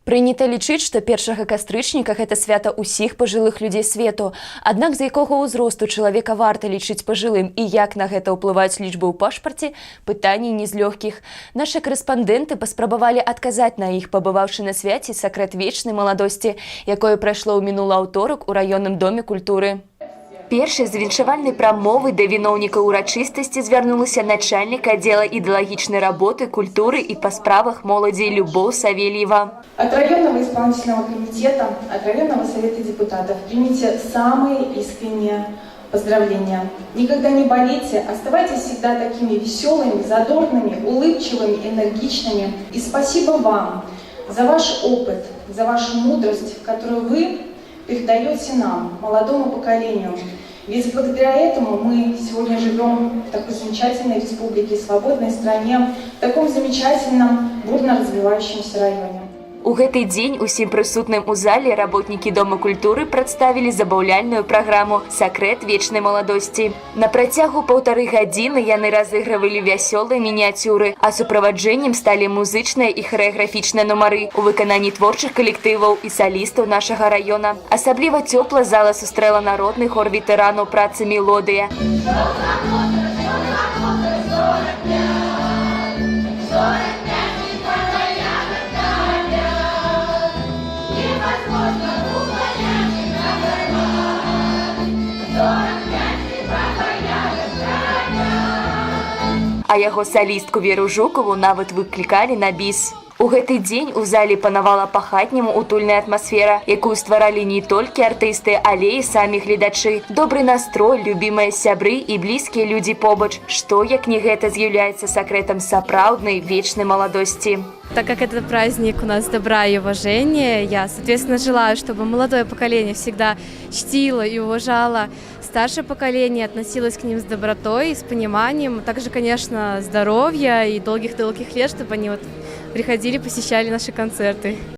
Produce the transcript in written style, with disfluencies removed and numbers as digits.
Прынята лічыць, што 1 кастрычніка гэта свята ўсіх пажылых людзей свету. Аднак з якога ўзросту чалавека варта лічыць пажылым і як на гэта ўплываюць лічбы ў пашпарце, пытанні не з лёгкіх. Нашы карэспандэнты паспрабавалі адказаць на іх, пабываўшы на свяце «Сакрэт вечнай маладосці», якое прайшло ў мінулы аўторак у раённым доме культуры. Першай з віншавальнай прамовы да віноўнікаў урачыстасці звярнулася начальнік аддзела ідэалагічнай работы, культуры і па справах моладзі Любоў Савельева. От районного исполнительного комитета, от районного совета депутатов примите самые искренние поздравления. Никогда не болейте, оставайтесь всегда такими веселыми, задорными, улыбчивыми, энергичными. И спасибо вам за ваш опыт, за вашу мудрость, которую вы передаете нам, молодому поколению. Ведь благодаря этому мы сегодня живем в такой замечательной республике, свободной стране, в таком замечательном, бурно развивающемся районе. У гэты дзень усім прысутным у зале работнікі Дома культуры прадставілі забаўляльную праграму «Сакрэт вечнай маладосці». На працягу 1,5 гадзіны яны разыгрывалі вясёлыя мініяцюры, а суправаджэннем сталі музычныя і харэаграфічныя нумары у выкананні творчых калектываў і салістаў нашага раёна. Асабліва цёпла зала сустрэла народны хор ветэранаў працы «Мелодыя». А яго салістку Веру Жукову нават выклікалі на біс. У гэты дзень у зале панавала па-хатняму утульная атмасфера, якую стваралі не толькі артысты, але і самі гледачы. Добры настрой, любімыя сябры і блізкія людзі побач, што, як не гэта, з'яўляецца сакрэтам сапраўднай вечнай маладосці. Так как это праздник у нас добра и уважения, я, соответственно, желаю, чтобы молодое поколение всегда чтило и уважало старшее поколение, относилось к ним с добротой и с пониманием. Также, конечно, здоровья и долгих-долгих лет, чтобы они приходили, посещали наши концерты.